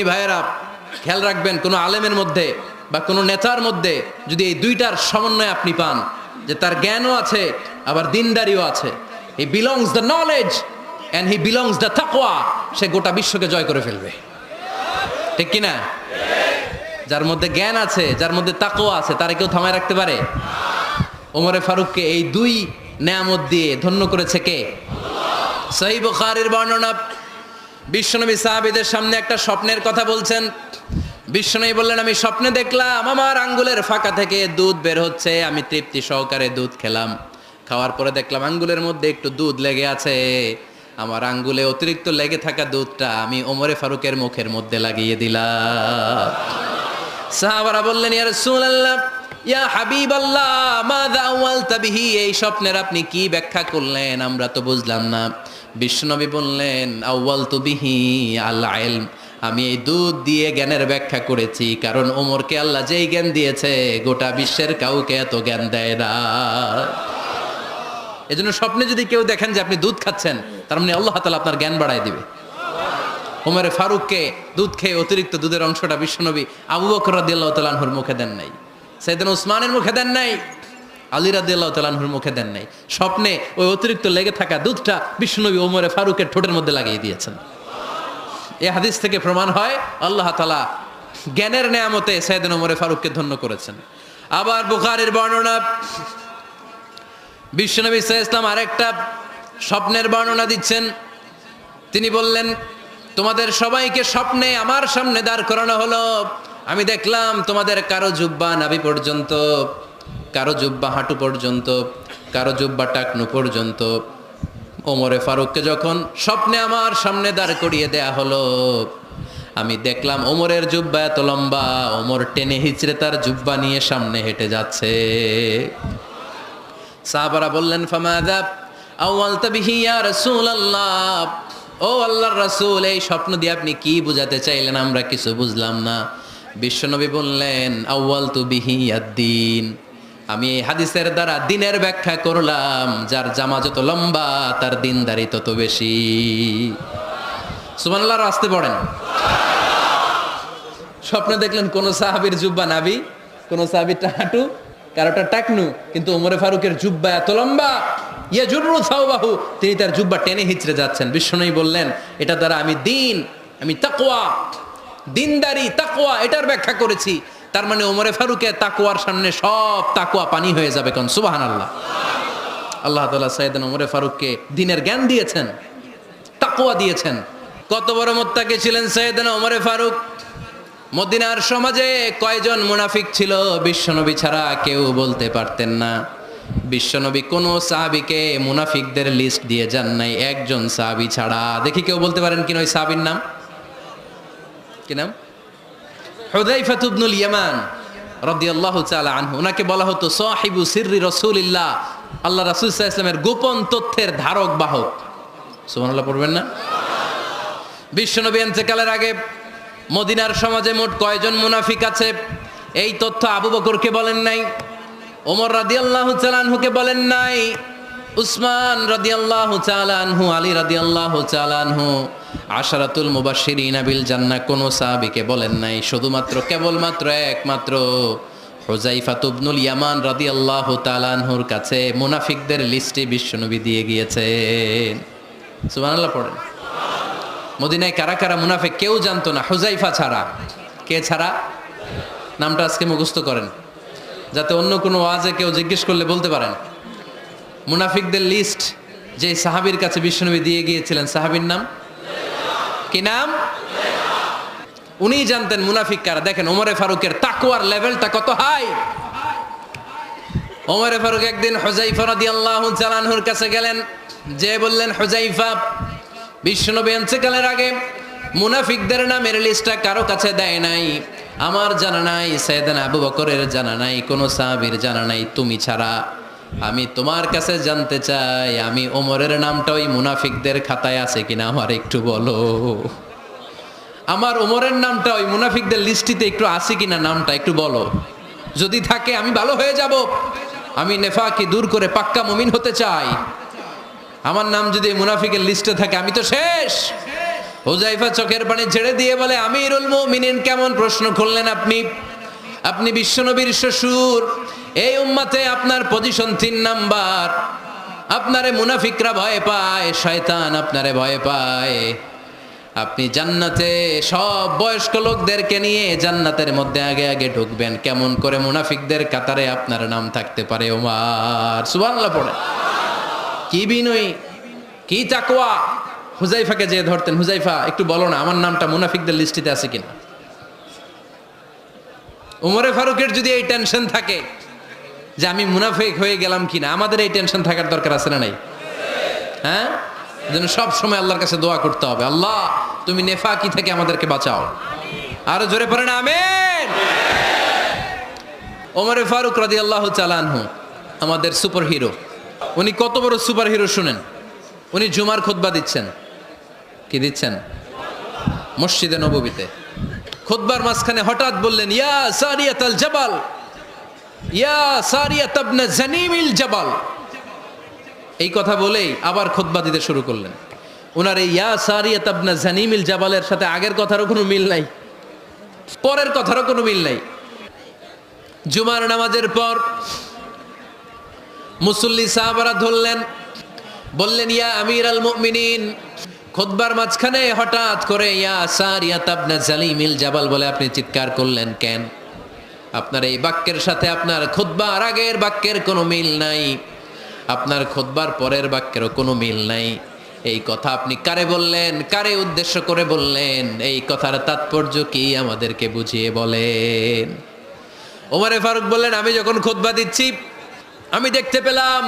ভাইয়েরা খেয়াল রাখবেন, কোনো আলেমের মধ্যে বা কোনো নেতার মধ্যে যদি এই দুইটার সমন্বয় আপনি পান, যে তার জ্ঞানও আছে আবার দিনদারিও আছে, হি belongs the knowledge and he belongs the তাকওয়া, সে গোটা বিশ্বকে জয় করে ফেলবে, ঠিক কিনা? যার মধ্যে জ্ঞান আছে, যার মধ্যে তাকওয়া আছে, তারে কেউ থামায় রাখতে পারে? ওমরে ফারুককে এই দুই নেয়ামত দিয়ে ধন্য করেছে কে? সহিহ বুখারীর বর্ণনা, বিশ্বনবী সাহাবীদের সামনে একটা স্বপ্নের কথা বলছেন। বিশ্বনবী বললেন, আমি স্বপ্নে দেখলাম আমার আঙ্গুলের ফাঁকা থেকে দুধ বের হচ্ছে, আমি তৃপ্তি সহকারে দুধ খেলাম। খাওয়ার পরে দেখলাম আঙ্গুলের মধ্যে একটু দুধ লেগে আছে। আমার আঙ্গুলে অতিরিক্ত লেগে থাকা দুধটা আমি ওমরে ফারুকের মুখের মধ্যে লাগিয়ে দিলাম। সাহাবারা বললেন, ইয়া রাসূলুল্লাহ, ইয়া হাবিবাল্লাহ, মাযা আওয়ালতা বিহি, এই স্বপ্নের আপনি কি ব্যাখ্যা করলেন, আমরা তো বুঝলাম না। বিশ্বনবী বললেন, আউয়ালতু বিহি আল ইলম, আমি এই দুধ দিয়ে জ্ঞানের ব্যাখ্যা করেছি, কারণ ওমরকে আল্লাহ যেই জ্ঞান দিয়েছে গোটা বিশ্বের কাউকে এত জ্ঞান দেয় না। এজন্য স্বপ্নে যদি কেউ দেখেন যে আপনি দুধ খাচ্ছেন, তার মানে আল্লাহ তাআলা আপনার জ্ঞান বাড়ায় দিবে। ওমরে ফারুককে দুধ খেয়ে অতিরিক্ত দুধের অংশটা বিশ্বনবী আবু বকর রাদিয়াল্লাহু তাআলা আনহুর মুখে দেন নাই, সাইয়েদনা উসমানের মুখে দেন নাই, আলী রাদিয়াল্লাহু তাআলা আনহুর মুখে দেন নাই। স্বপ্নে ওই অতিরিক্ত লেগে থাকা দুধটা বিশ্বনবী ওমরে ফারুকের ঠোঁটের মধ্যে লাগিয়ে দিয়েছেন। এই হাদিস থেকে প্রমাণ হয় আল্লাহ তাআলা জ্ঞানের নেয়ামতে সাইয়েদনা ওমরে ফারুককে ধন্য করেছেন। আবার বুখারীর বর্ণনা, বিশ্বনবী সাল্লাল্লাহু আলাইহি ওয়াসাল্লাম আরেকটা স্বপ্নের বর্ণনা দিচ্ছেন। তিনি বললেন, তোমাদের সবাইকে স্বপ্নে আমার সামনে দাঁড় করানো হলো। আমি দেখলাম তোমাদের কারো জুব্বা নাভি পর্যন্ত, কারো জুব্বা হাঁটু পর্যন্ত, কারো জুব্বা টাকনু পর্যন্ত। ওমরে ফারুককে যখন স্বপ্নে আমার সামনে দাঁড় করিয়ে দেয়া হলো, আমি দেখলাম ওমরের জুব্বা এত লম্বা, ওমর টেনে হিচড়ে তার জুব্বা নিয়ে সামনে হেঁটে যাচ্ছে। সাহাবারা বললেন, ফামাযা আওয়ালতা বিহি ইয়া রাসূলুল্লাহ, ও আল্লাহর রাসূল, এই স্বপ্ন দিয়ে আপনি কি বুঝাতে চাইলেন, আমরা কিছু বুঝলাম না। বিশ্বনবী বললেন, আউয়ালতু বিহি আদ-দীন, আমি এই হাদিসের দ্বারা দিনের ব্যাখ্যা করলাম, যার জামা যত লম্বা তার দিনদারি তত বেশি। সুবহানাল্লাহ, আসতে পড়েন। স্বপ্নে দেখলেন কোন সাহাবীর জুব্বা নাভি, কোন সাহাবীরটা হাঁটু, কারোটা টাকনু, কিন্তু ওমরে ফারুকের জুব্বা এত লম্বা, ইয়াজুরু সাওবাহু, তিনি তার জুব্বা টেনে হিচড়ে যাচ্ছেন। বিশ্বনবী বললেন, এটা দ্বারা আমি দিন, আমি তাকওয়া, দিনদারি, তাকওয়া, এটার ব্যাখ্যা করেছি। তার মানে ওমরে ফারুকের তাকওয়ার সামনে সব তাকওয়া পানি হয়ে যাবে। কোন সুবহানাল্লাহ। আল্লাহ তাআলা সাইয়েদনা ওমরে ফারুককে দ্বীনের জ্ঞান দিয়েছেন, তাকওয়া দিয়েছেন। কত বড় মুত্তাকি ছিলেন সাইয়েদনা ওমরে ফারুক। মদিনার সমাজে কয়জন মুনাফিক ছিল বিশ্বনবী ছাড়া কেউ বলতে পারতেন না। বিশ্বনবী কোন সাহাবীকে মুনাফিকদের লিস্ট দিয়ে যান নাই, একজন সাহাবী ছাড়া। দেখি কেউ বলতে পারেন কিনা ওই সাহাবীর নাম? কি নাম? হুযায়ফা ইবনুল ইয়ামান রাদিয়াল্লাহু তাআলা আনহু। ওনাকে বলা হতো সাহিবু সিররি রাসূলিল্লাহ, আল্লাহ রাসূল সাল্লাল্লাহু আলাইহি ওয়াসাল্লামের গোপন তথ্যের ধারক বাহক। সুবহানাল্লাহ পড়বেন না? বিশ্বনবী ইন্তেকালের আগে মদিনার সমাজে মোট কয়জন মুনাফিক আছে, এই তথ্য আবু বকরকে বলেন নাই, ওমর রাদিয়াল্লাহু তাআলা আনহুকে বলেন নাই, উসমান রাদিয়াল্লাহু তাআলা আনহু, আলী রাদিয়াল্লাহু তাআলা আনহু, আশারাতুল মুবাশশিরিনা বিল জান্নাহ কোন সাহাবীকে বলেন নাই। শুধুমাত্র কেবলমাত্র একমাত্র হুযায়ফা ইবনুল ইয়ামান রাদিয়াল্লাহু তাআলা আনহুর কাছে মুনাফিকদের লিস্টে বিশ্বনবী দিয়ে গিয়েছেন। সুবহানাল্লাহ পড়েন। মদিনায় কারা কারা মুনাফিক কেউ জানতো না হুযায়ফা ছাড়া। কে ছাড়া? নামটা আজকে মুখস্থ করেন, যাতে অন্য কোনো ওয়াজে কেউ জিজ্ঞেস করলে বলতে পারেন। মুনাফিকদের লিস্ট যে সাহাবীর কাছে বিশ্বনবী দিয়ে গিয়েছিলেন, সাহাবীর নাম কি? নাম? উনিই জানতেন মুনাফিক কারা। দেখেন ওমরে ফারুকের তাকওয়ার লেভেলটা কত হাই। ওমরে ফারুক একদিন হুযায়ফা রাদিয়াল্লাহু তাআলা আনহুর কাছে গেলেন, যে বললেন, হুযায়ফা, বিশ্বনবী ইন্তেকালের আগে মুনাফিকদের নামের লিস্টটা কারো কাছে দেয় নাই, আমার জানা নাই, সাইয়েদনা আবু বকরের জানা নাই, কোন সাহাবীর জানা নাই, তুমি ছাড়া। আমি তোমার কাছে জানতে চাই, আমি ওমরের নামটা ওই মুনাফিকদের খাতায় আছে কিনা আমার একটু বলো। আমার ওমরের নামটা ওই মুনাফিকদের লিস্টিতে একটু আছে কিনা, নামটা একটু বলো। যদি থাকে আমি ভালো হয়ে যাব, আমি নেফাকি দূর করে পাক্কা মুমিন হতে চাই। আমার নাম যদি মুনাফিকের লিস্টে থাকে আমি তো শেষ। হুযায়ফা চোখের পানি ছেড়ে দিয়ে বলে, আমিরুল মুমিনিন, কেমন প্রশ্ন করলেন আপনি? আপনি বিশ্বনবীর শ্বশুর, এই উম্মতে আপনার পজিশন 3 নাম্বার। আপনারে মুনাফিকরা ভয় পায়, শয়তান আপনারে ভয় পায়। আপনি জান্নাতে সব বয়স্ক লোকদেরকে নিয়ে জান্নাতের মধ্যে আগে আগে ঢুকবেন, কেমন করে মুনাফিকদের কাতারে আপনার নাম থাকতে পারে ওমর? সুবহানাল্লাহ পড়ে। কি বিনয়ী, কি তাকওয়া! হুযায়ফাকে যে ধরতেন, হুযায়ফা একটু বলো না আমার নামটা মুনাফিকদের লিস্টিতে আছে কিনা। উমরে ফারুকের যদি এই টেনশন থাকে যে আমি মুনাফিক হয়ে গেলাম কিনা, আমাদের এই টেনশন থাকার দরকার আছে না নাই? হ্যাঁ, যেন সব সময় আল্লাহর কাছে দোয়া করতে হবে, আল্লাহ তুমি নেফাকি থেকে আমাদেরকে বাঁচাও। আরো জোরে পড়েন আমিন। ওমরে ফারুক রাদিয়াল্লাহু তাআলা আনহু আমাদের সুপার হিরো। উনি কত বড় সুপার হিরো শুনেন। উনি জুমার খুতবা দিচ্ছেন। কি দিচ্ছেন? মসজিদে নববীতে। খুতবার মাঝখানে হঠাৎ বললেন, ইয়া সারিয়াতাল জাবাল, ইয়া সারিয়াত ইবনে জানিমিল জাবাল। এই কথা বলেই আবার খুতবা দিতে শুরু করলেন। ওনার এই ইয়া সারিয়াত ইবনে জানিমিল জাবালের সাথে আগের কথারও কোনো মিল নাই, পরের কথারও কোনো মিল নাই। জুমার নামাজের পর মুসল্লি সাহাবারা ধরলেন, বললেন, ইয়া আমিরাল মুমিনিন। খুতবার মাঝখানে হঠাৎ করে ইয়া সারিয়াত ইবনে জালিমিল জাবাল বলে আপনি চিৎকার করলেন কেন? আপনার এই বাক্যের সাথে আপনার খুতবার আগের বাক্যের কোনো মিল নাই, আপনার খুতবার পরের বাক্যেরও কোনো মিল নাই। এই কথা আপনি কারে বললেন, কারে উদ্দেশ্য করে বললেন? এই কথার তাৎপর্য কি আমাদেরকে বুঝিয়ে বলেন। ওমরে ফারুক বললেন, আমি যখন খুতবা দিচ্ছি আমি দেখতে পেলাম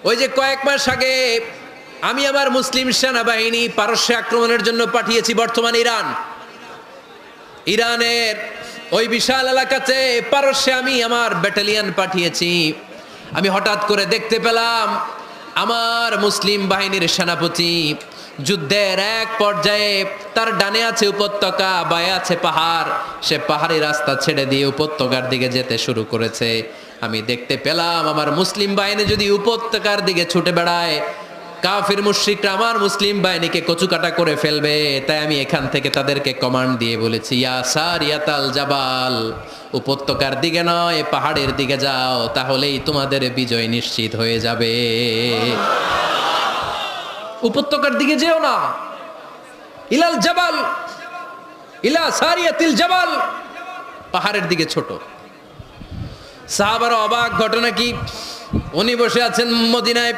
ওই যে কয়েক মাস আগে আমি আমার মুসলিম সেনাবাহিনী পারস্যে আক্রমণের জন্য পাঠিয়েছি, বর্তমান ইরানের ওই বিশাল এলাকাতে পারস্যে আমি আমার ব্যাটালিয়ন পাঠিয়েছি। আমি হঠাৎ করে দেখতে পেলাম আমার মুসলিম বাহিনীর সেনাপতি যুদ্ধের এক পর্যায়ে তার ডানে আছে উপত্যকা, বায়ে আছে পাহাড়, সে পাহাড়ি রাস্তা ছেড়ে দিয়ে উপত্যকার দিকে যেতে শুরু করেছে। আমি দেখতে পেলাম আমার মুসলিম বাহিনী যদি উপত্যকার দিকে ছুটে বেড়ায়, কাফির মুশরিকরা আমার মুসলিম বাহিনীকে কচুকাটা করে ফেলবে। তাই আমি এখান থেকে তাদেরকে কমান্ড দিয়ে বলেছি, ইয়া সারিয়াতাল জাবাল, উপত্যকার দিকে নয় পাহাড়ের দিকে যাও, তাহলেই তোমাদের বিজয় নিশ্চিত হয়ে যাবে। উপত্যকার দিকে যেও না, ইলাল জাবাল, ইলা সারিয়াতিল জাবাল, পাহাড়ের দিকে ছোট। সাহাবারা অবাক, ঘটনা কি? উনি বসে আছেন মদিনায়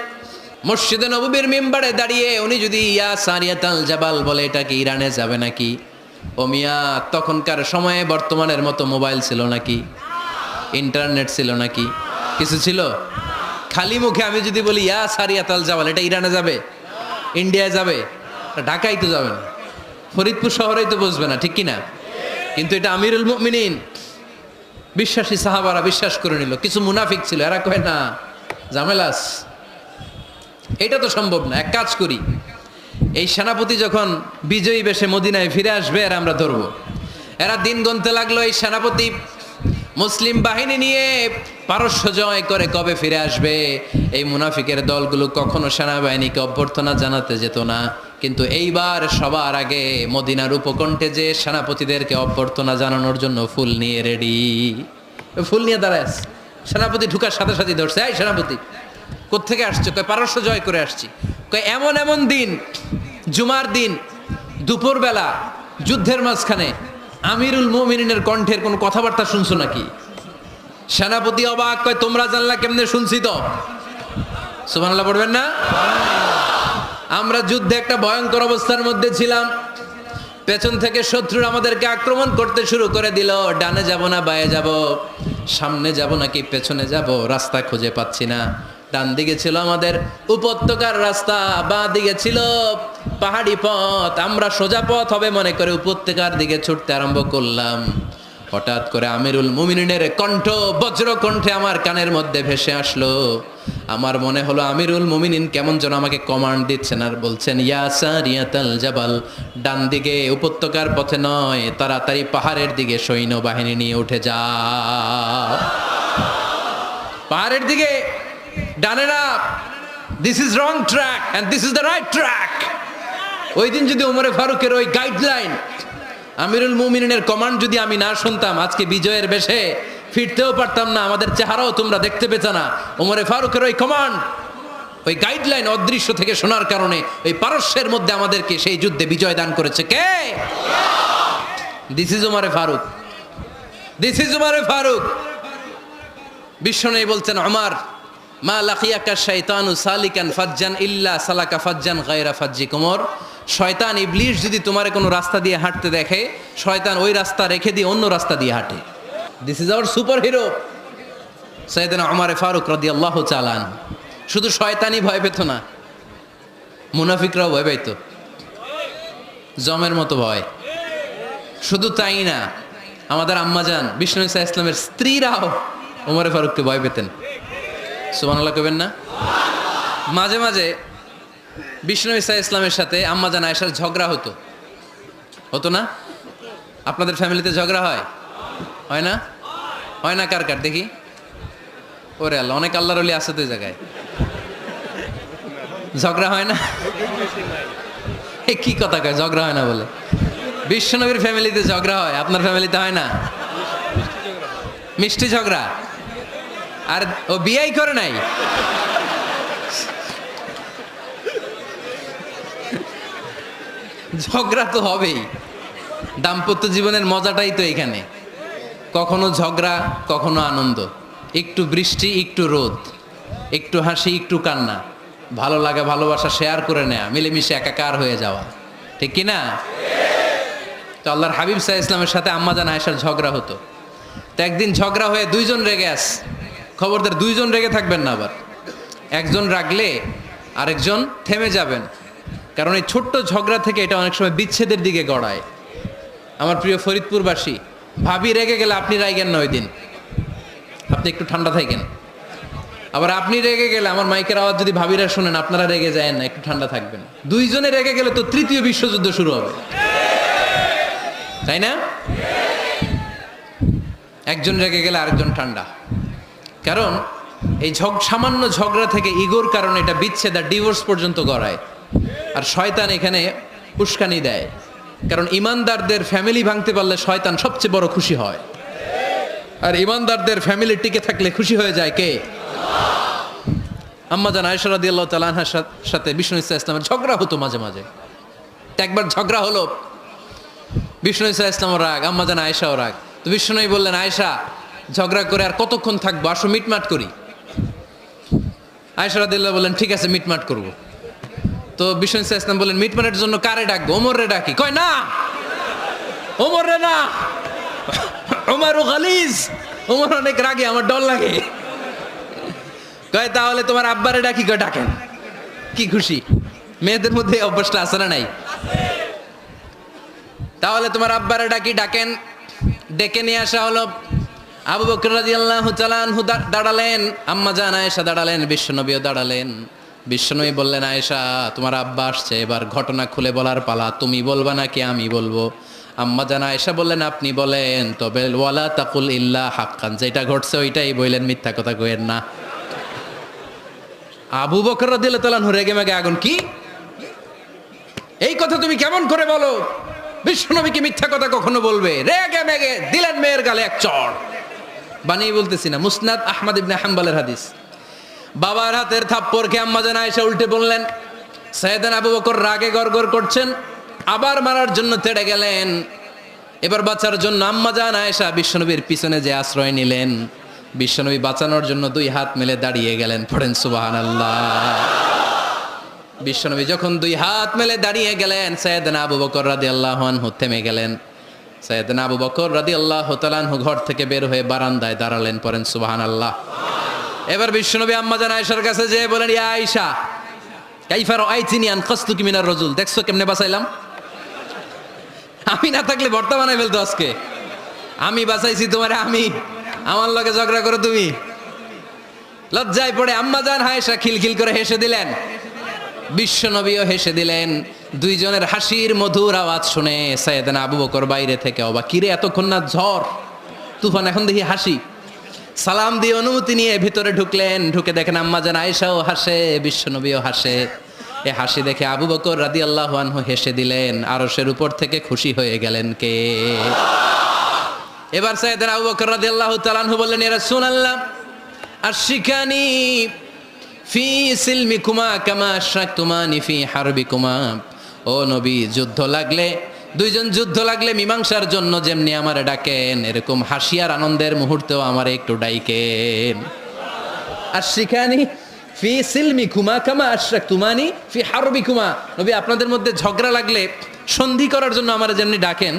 মসজিদে নববীর মিম্বারে দাঁড়িয়ে, উনি যদি ইয়া সারিয়াতাল জাবাল বলে এটা কি ইরানে যাবে নাকি? ও মিয়া, তখনকার সময়ে বর্তমানের মতো মোবাইল ছিল নাকি? ইন্টারনেট ছিল নাকি? কিছু ছিল? খালি মুখে আমি যদি বলি ইয়া সারিয়াতাল জাবাল, এটা ইরানে যাবে, ইন্ডিয়ায় যাবে, ঢাকায় তো যাবে না, ফরিদপুর শহরেই তো বসবে না, ঠিক কিনা? কিন্তু এটা আমিরুল মুমিনিন বিশ্বাসী সাহাবারা বিশ্বাস করে নিল। কিছু মুনাফিক ছিল, এরা কয় না ঝামেলাস, এটা তো সম্ভব না। এক কাজ করি, এই সেনাপতি যখন বিজয়ী বেশে মদিনায় ফিরে আসবে আর আমরা ধরবো। এরা দিন গুনতে লাগলো, এই সেনাপতি মুসলিম বাহিনী নিয়ে পারস্য জয় করে কবে ফিরে আসবে। এই মুনাফিকের দলগুলো কখনো সেনাবাহিনীকে অভ্যর্থনা জানাতে যেত না, কিন্তু এইবার সবার আগে মদিনার উপকণ্ঠে যে সেনাপতিদেরকে অভ্যর্থনা জানানোর জন্য ফুল নিয়ে রেডি, ফুল নিয়ে দাঁড়ায় আছে। সেনাপতি ঢুকার সাথে সাথে ধরছে, এই সেনাপতি কোত্থেকে আসছে? কয় পারস্য জয় করে আসছি। কয় এমন এমন দিন, জুমার দিন দুপুরবেলা যুদ্ধের মাঝখানে আমিরুল মুমিনিনের কণ্ঠের কোন কথাবার্তা শুনছো নাকি? সেনাপতি অবাক, কয় তোমরা জানলা কেমনে? শুনছি তো। সুবহানাল্লাহ পড়বেন না? আমরা যুদ্ধে একটা ভয়ঙ্কর অবস্থার মধ্যে ছিলাম, পেছন থেকে শত্রুরা আমাদেরকে আক্রমণ করতে শুরু করে দিল। ডানে যাব না বায়ে যাব, সামনে যাব নাকি পেছনে যাব, রাস্তা খুঁজে পাচ্ছি না। ডান দিকে ছিল আমাদের উপত্যকার রাস্তা, বাঁ দিকে ছিল পাহাড়ি পথ। আমরা সোজা পথ হবে মনে করে উপত্যকার দিকে ছুটতে আরম্ভ করলাম। হঠাৎ করে আমিরুল মুমিনিনের কণ্ঠ বজ্র কণ্ঠে আমার কানের মধ্যে ভেসে আসলো। আমার মনে হলো আমিরুল মুমিনিন কেমন যেন আমাকে কমান্ড দিচ্ছেন আর বলছেন, ইয়া সারিয়াতাল জাবাল, ডান দিকে উপত্যকার পথে নয়, তাড়াতাড়ি পাহাড়ের দিকে সৈন্যবাহিনী নিয়ে উঠে যাও। পাহাড়ের দিকে, ডানে না। This is wrong track and this is the right track. ওই দিন যদি ওমরে ফারুকের ওই গাইডলাইন, আমিরুল মুমিনিনের কমান্ড যদি আমি না শুনতাম, আজকে বিজয়ের বেশে ফিরতেও পারতাম না, আমাদের চেহারাও তোমরা দেখতে পেতে না। ওমরে ফারুকের ওই কমান্ড, ওই গাইডলাইন অদৃশ্য থেকে শোনার কারণে ওই পারস্যের মধ্যে আমাদেরকে সেই যুদ্ধে বিজয় দান করেছে কে? দিস ইজ ওমরে ফারুক, দিস ইজ ওমরে ফারুক। বিশ্বনবী বলছেন, ওমর মা লাকিয়াকা শাইতানু সালিকান ফাজ্জান ইল্লা সালাকা ফাজ্জান গায়রা ফাজ্জিক। ওমর, শয়তান ইবলিশ যদি তোমারে কোনো রাস্তা দিয়ে হাঁটতে দেখে, শয়তান ওই রাস্তা রেখে দিয়ে অন্য রাস্তা দিয়ে হাঁটে। This is our super hero সাইয়েদনা ওমর ফারুক রাদিয়াল্লাহু তাআলা আনহু। শুধু শয়তানই ভয় পেত না, মুনাফিকরাও ভয় পাইত, জমের মতো ভয়। শুধু তাই না, আমাদের আম্মাজান বিষ্ণু ইসা ইসলামের স্ত্রীরাও ওমর ফারুককে ভয় পেতেন। সুবহানাল্লাহ কইবেন না? মাঝে মাঝে বিষ্ণু ইসা ইসলামের সাথে আম্মাজান আয়েশার ঝগড়া হতো, হতো না? আপনাদের ফ্যামিলিতে ঝগড়া হয়? হয় না? হয় না? কার কার দেখি? ওরে আল্লাহ, অনেক আল্লাহর ওলি আছে তো এই জায়গায়। ঝগড়া হয় না? কি কথা কয়, ঝগড়া হয় না বলে? বিশ্বনবীর ফ্যামিলিতে ঝগড়া হয়, আপনার ফ্যামিলিতে হয় না? মিষ্টি ঝগড়া। আর ও বিয়াই করে নাই, ঝগড়া তো হবেই। দাম্পত্য জীবনের মজাটাই তো এখানে, কখনো ঝগড়া কখনো আনন্দ, একটু বৃষ্টি একটু রোদ, একটু হাসি একটু কান্না, ভালো লাগা ভালোবাসা শেয়ার করে নেয়া, মিলেমিশে একাকার হয়ে যাওয়া, ঠিক কি না? তো আল্লাহর হাবিব সাল্লাল্লাহু আলাইহি ইসলামের সাথে আম্মাজান আয়েশার ঝগড়া হতো। তো একদিন ঝগড়া হয়ে দুইজন রেগে আস, খবরদার দুইজন রেগে থাকবেন না, আবার একজন রাগলে আরেকজন থেমে যাবেন, কারণ এই ছোট্ট ঝগড়া থেকে এটা অনেক সময় বিচ্ছেদের দিকে গড়ায়। আমার প্রিয় ফরিদপুরবাসী, ভাবি রেগে গেলে আপনি রাইগেন না, ওই দিন আপনি একটু ঠান্ডা থাকেন। আবার আপনি রেগে গেলে, আমার মাইকের আওয়াজ যদি ভাবিরা শুনেন, আপনারা রেগে যায় না, একটু ঠান্ডা থাকবেন। দুইজনে রেগে গেলে তো তৃতীয় বিশ্বযুদ্ধ শুরু হবে, তাই না? একজন রেগে গেলে আরেকজন ঠান্ডা, কারণ এই সামান্য ঝগড়া থেকে ইগোর কারণে এটা বিচ্ছেদ আর ডিভোর্স পর্যন্ত গড়ায়। আর শয়তান এখানে উস্কানি দেয়, কারণ ইমানদারদের ফ্যামিলি ভাঙতে পারলে শয়তান সবচেয়ে বড় খুশি হয়, আর ইমানদারদের ফ্যামিলি টিকে থাকলে খুশি হয়ে যায় কে? আম্মাজান আয়েশা রাদিয়াল্লাহু তাআলা আনহার সাথে বিষ্ণু ইসা ইসলামের ঝগড়া হতো মাঝে মাঝে। একবার ঝগড়া হলো, বিষ্ণু ইসা ইসলামের রাগ, আম্মাজান আয়েশাও রাগ। তো বিষ্ণুই বললেন, আয়েশা ঝগড়া করে আর কতক্ষণ থাকবো, আসো মিটমাট করি। আয়েশা রাদিয়াল্লাহু বললেন, ঠিক আছে মিটমাট করব। তো বিষ্ণু ইসা ইসলাম বললেন, মিটমাটের জন্য কারে ডাকবো? ওমর রে ডাকি। কয় না, ওমর রে না, ওমর গালিজ, ওমর অনেক রাগে, আমার ডর লাগে। কয় তাহলে তোমার আব্বারে ডাকি। কয় ডাকেন। কি খুশি, মেয়েদের মধ্যে অভ্যাসটা আছে না নাই? তাহলে তোমার আব্বারে ডাকি, ডাকেন। ডেকে নিয়ে আসা হলো। আবু বকর রাদিয়াল্লাহু তাআলা আনহু দাঁড়ালেন, আম্মাজান আয়েশা দাঁড়ালেন, বিশ্বনবীও দাঁড়ালেন। বিশ্বনবী বললেন, আয়েশা তোমার আব্বা আসছে, এবার ঘটনা খুলে বলার পালা, তুমি বলবা নাকি আমি বলবো? আম্মাজান আয়েশা বললেন, আপনি বলেন, তবে ওয়ালা তাকুল ইল্লা হাক্কান, যেটা ঘটছে ওইটাই বললেন, মিথ্যা কথা কইেন না। আবু বকর রাদিয়াল্লাহু তাআলা আনহু রেগে মেগে আগুন। কি এই কথা তুমি কেমন করে বলো? বিশ্বনবী কি মিথ্যা কথা কখনো বলবে? রেগে মেগে দিলেন মেয়ের গালে এক চড়। বানি বলতেছি না, মুসনাদ আহমদ ইবনে হাম্বলের হাদিস। বাবার হাতের থাপ্পড় খেয়ে আম্মাজান আয়েশা উল্টে বললেন। সাইয়েদনা আবু বকর রাগে গড়গড় করছেন, আবার মারার জন্য তেড়ে গেলেন। এবার বাঁচার জন্য আম্মাজান আয়েশা বিশ্বনবীর পিছনে যে আশ্রয় নিলেন, বিশ্বনবী বাঁচানোর জন্য দুই হাত মেলে দাঁড়িয়ে গেলেন। পড়েন সুবহানাল্লাহ। বিশ্বনবী যখন দুই হাত মেলে দাঁড়িয়ে গেলেন, সাইয়েদনা আবু বকর রাদিয়াল্লাহু আনহু থেমে গেলেন। সাইয়েদনা আবু বকর রাদিয়াল্লাহু তাআলা আনহু ঘর থেকে বের হয়ে বারান্দায় দাঁড়ালেন। পড়েন সুবহানাল্লাহ। এবার বিশ্বনবী আম্মাজান আয়েশার কাছে যেয়ে বলেন, ইয়া আয়েশা কাইফা রাআইতিনি আনকাসতুকি মিনার রাজুল, দেখছো কেমনে বাঁচাইলাম? আমি না থাকলে ভর্তা বানাই ফেলতো আজকে। আমি বাঁচাইছি তোমারে, আমি, আমার লগে ঝগড়া করো তুমি। লজ্জায় পড়ে আম্মাজান আয়েশা খিলখিল করে হেসে দিলেন, বিশ্বনবীও হেসে দিলেন। দুইজনের হাসির মধুর আওয়াজ শুনে সাইয়েদনা আবু বকর বাইরে থেকে অবাক, কিরে এতক্ষণ না ঝড় তুফান, এখন দেখি হাসি। সালাম দিয়ে অনুমতি নিয়ে ভিতরে ঢুকলেন। ঢুকে দেখেন আম্মাজান আয়েশাও হাসে, বিশ্বনবীও হাসে। এ হাসি দেখে আবু বকর রাদিয়াল্লাহু আনহু হেসে দিলেন, আরশের উপর থেকে খুশি হয়ে গেলেন কে? এবার সাইয়েদনা আবু বকর রাদিয়াল্লাহু তাআলা আনহু বললেন, ইয়া রাসূলুল্লাহ আশরিকানি ফি সিলমিকুমা কামা আশরাকতুমানি ফি হারবিকুমা। ও নবী, যুদ্ধ লাগলে, দুইজন যুদ্ধ লাগলে মীমাংসার জন্য যেমনি আমারে ডাকেন, এরকম হাসি আর আনন্দের মুহূর্তেও আমারে একটু ডাইকেন। আশরিকানি ফি সিলমিকুমা কামা আশরাকতুমানি ফি হারবিকুমা। নবী, আপনাদের মধ্যে ঝগড়া লাগলে সন্ধি করার জন্য আমারে যেমনি ডাকেন,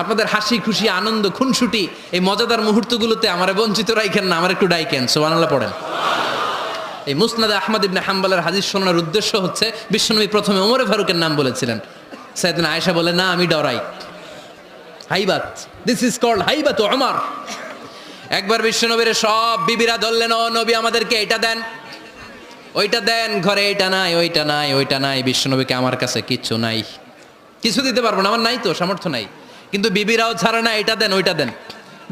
আপনাদের হাসি খুশি আনন্দ খুনসুটি এই মজাদার মুহূর্তগুলোতে আমারে বঞ্চিত রাখেন না, আমার একটু ডাইকেন। সুবহানাল্লাহ পড়েন। এই মুসনাদে আহমদ ইবনে হাম্বলের হাদিস শোনার উদ্দেশ্য হচ্ছে, বিশ্বনবী প্রথমে ওমরে ফারুকের নাম বলেছিলেন। সাইয়েদনা আয়েশা বলে, না আমি ডরাই। হাইবাত, দিস ইজ কল্ড হাইবাত ওমর। একবার বিশ্বনবীর সব বিবিরা ধরলেন, ও নবী আমাদেরকে এটা দেন, ওইটা দেন, ঘরে এটা নাই, ওইটা নাই, ওইটা নাই। বিশ্বনবীকে, আমার কাছে কিচ্ছু নাই, কিছু দিতে পারবো না, আমার নাই তো, সামর্থ্য নাই। কিন্তু বিবিরাও ছাড়ে না, এটা দেন, ওইটা দেন।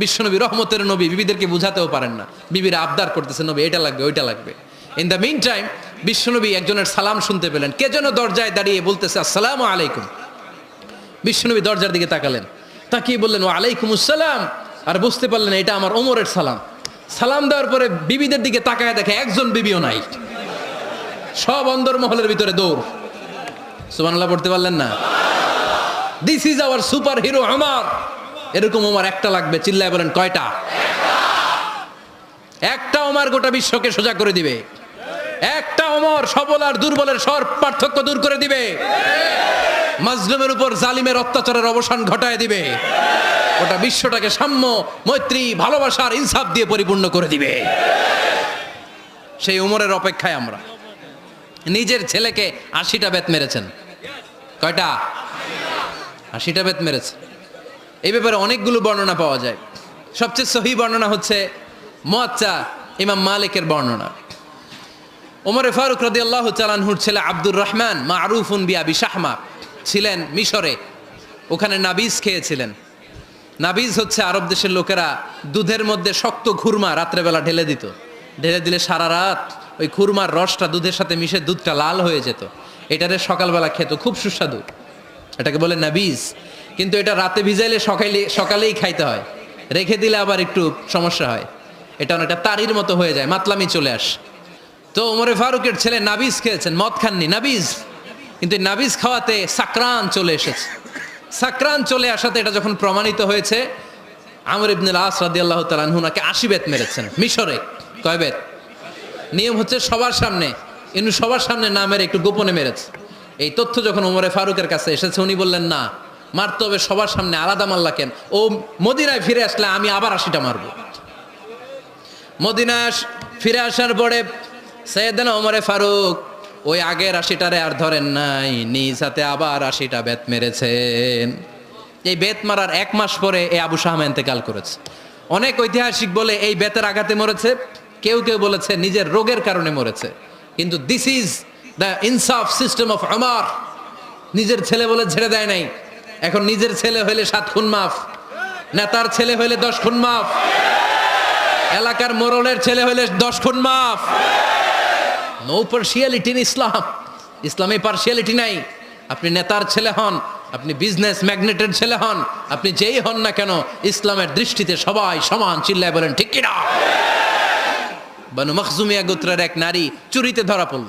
বিশ্বনবী রহমতের নবী, বিবিদেরকে বুঝাতেও পারেন না, বিবিরা আবদার করতেছে, নবী এটা লাগবে, ওইটা লাগবে। ইন দ্য মিন টাইম বিশ্বনবী একজনের সালাম শুনতে পেলেন, কে যেন দরজায় দাঁড়িয়ে বলতেছে আসসালামু আলাইকুম। বিশ্বনবী দরজার দিকে তাকালেন, তাকিয়ে বললেন ওয়া আলাইকুম আসসালাম, আর বুঝতে পারলেন এটা আমার ওমরের সালাম। সালাম দেওয়ার পরে বিবিদের দিকে তাকায় দেখে একজন বিবিও নাই, সব অন্দরমহলের ভিতরে দৌড়। সুবহানাল্লাহ পড়তে পারলেন না? This is our super hero Omar. এরকম ওমর একটা লাগবে, চিল্লায় বলেন কয়টা? একটা ওমর গোটা বিশ্বকে সোজা করে দিবে। একটা ওমর সবল আর দুর্বলের সব পার্থক্য দূর করে দিবে। মাজলুমের উপর জালিমের অত্যাচারের অবসান ঘটায় দিবে। গোটা বিশ্বটাকে সাম্য, মৈত্রী, ভালোবাসার ইনসাফ দিয়ে পরিপূর্ণ করে দিবে। সেই ওমরের অপেক্ষায় আমরা। নিজের ছেলেকে 80টা বেত মেরেছেন। কয়টা? 80টা বেত মেরেছে। এই ব্যাপারে অনেকগুলো বর্ণনা পাওয়া যায়। সবচেয়ে সহিহ বর্ণনা হচ্ছে মুয়াত্তা ইমাম মালিকের বর্ণনা। ওমরে ফারুক রাদিয়াল্লাহু তাআলা আনহুর ছেলে আব্দুর রহমান মারুফুন বিআবি শাহমা ছিলেন মিশরে। ওখানে নাবিজ খেয়েছিলেন। নাবিজ হচ্ছে আরব দেশের লোকেরা দুধের মধ্যে শক্ত খুরমা রাত্রেবেলা ঢেলে দিত। ঢেলে দিলে সারা রাত ওই খুরমার রসটা দুধের সাথে মিশে দুধটা লাল হয়ে যেত। এটারে সকালবেলা খেত, খুব সুস্বাদু, এটাকে বলে নাবিজ। কিন্তু এটা রাতে ভিজাইলে সকালেই খাইতে হয়, রেখে দিলে আবার একটু সমস্যা হয়, এটা অনেকটা তারির মতো হয়ে যায়, মাতলামি চলে আসে। তো ওমরে ফারুকের ছেলে নাবিজ খেয়েছেন, মদ খাননি, নাবিজ। কিন্তু নাবিজ খাওয়াতে সাকরান চলে এসেছে। সাকরান চলে আসাতে এটা যখন প্রমাণিত হয়েছে, আমর ইবনে আস রাদিয়াল্লাহু তাআলা আনহু নাকি 80 বেত মেরেছেন মিশরে। কয় বেত? নিয়ম হচ্ছে সবার সামনে, ইনি সবার সামনে না মেরে একটু গোপনে মেরেছে। এই তথ্য যখন ওমরে ফারুকের কাছে এসেছে, উনি বললেন না, মারতে হবে সবার সামনে, আলাদা মাল্লা কেন? ও মদিনায় ফিরে আসলে আমি আবার 80টা মারবো। মদিনায় ফিরে আসার পরে সাইয়েদনা ওমরে ফারুক ওই আগের 80টারে আর ধরেন নাই, নিজ হাতে আবার 80টা বেত মেরেছেন। এই বেত মারার 1 মাস পরে এই আবু শাহমা ইন্তেকাল করেছে। অনেক ঐতিহাসিক বলে এই বেতের আঘাতে মরেছে, কেউ কেউ বলেছে নিজের রোগের কারণে মরেছে। কিন্তু দিস ইজ দ্য ইনসাফ সিস্টেম অফ ওমর। নিজের ছেলে বলে ছেড়ে দেয় নাই। এখন নিজের ছেলে হইলে 7 খুন মাফ, নেতার ছেলে হইলে 10 খুন মাফ, এলাকার মোড়লের ছেলে হইলে 10 খুন মাফ। নো পার্সিয়ালিটি ইন ইসলাম। ইসলামে পার্সিয়ালিটি নাই। আপনি নেতার ছেলে হন, আপনি বিজনেস ম্যাগনেটের ছেলে হন, আপনি যেই হন না কেন, ইসলামের দৃষ্টিতে সবাই সমান। চিল্লায় বলেন ঠিক কিনা? বানু মখজুমিয়া গোত্রের এক নারী চুরিতে ধরা পড়ল।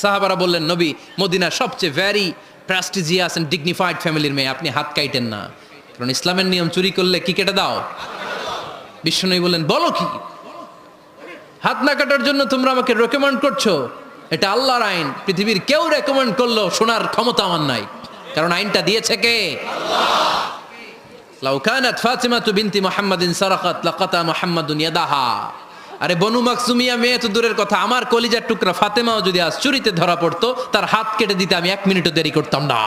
সাহাবারা বললেন, নবী মদিনার সবচেয়ে ভ্যারি প্রেস্টিজিয়াস এন্ড ডিগনিফাইড ফ্যামিলির মেয়ে, আপনি হাত কাইটেন না, কারণ ইসলামের নিয়ম চুরি করলে কি কেটে দাও? বিশ্বনবী বললেন, বলো কি? হাত না কাটার জন্য তোমরা আমাকে রেকমেন্ড করছো? এটা আল্লাহর আইন, পৃথিবীর কেউ রেকমেন্ড করলো শোনার ক্ষমতা আমার নাই, কারণ আইনটা দিয়েছে কে? আল্লাহ। লাউ কানাত ফাতিমাতু বিনতি মুহাম্মাদিন সারাকাত লাকাতা মুহাম্মাদুন ইয়াদাহা। আরে বনু মাকসুমিয়া মেয়ে তো দূরের কথা, আমার কলিজার টুকরা ফাতেমাও যদি আজ চুরিতে ধরা পড়তো, তার হাত কেটে দিতে আমি 1 মিনিটও দেরি করতাম না।